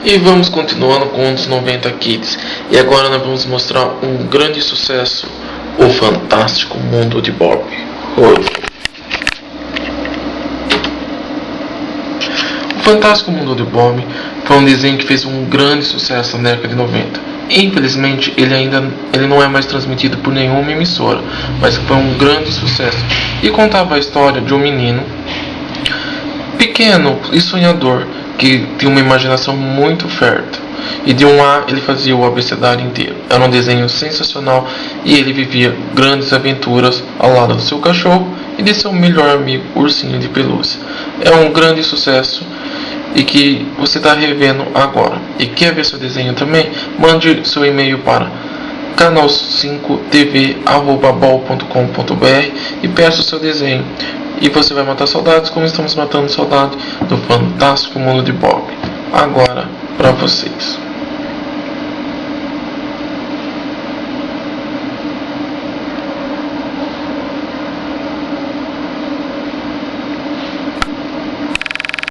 E vamos continuando com os 90 Kids. E agora nós vamos mostrar um grande sucesso, O Fantástico Mundo de Bob. O Fantástico Mundo de Bob foi um desenho que fez um grande sucesso na década de 90. Infelizmente ele não é mais transmitido por nenhuma emissora, mas foi um grande sucesso e contava a história de um menino pequeno e sonhador que tinha uma imaginação muito fértil, e de um A ele fazia o abecedário inteiro. Era um desenho sensacional e ele vivia grandes aventuras ao lado do seu cachorro e de seu melhor amigo Ursinho de Pelúcia. É um grande sucesso e que você está revendo agora. E quer ver seu desenho também? Mande seu e-mail para canal5tv@bol.com.br e peça o seu desenho. E você vai matar saudades como estamos matando saudade do Fantástico Mundo de Bob. Agora para vocês.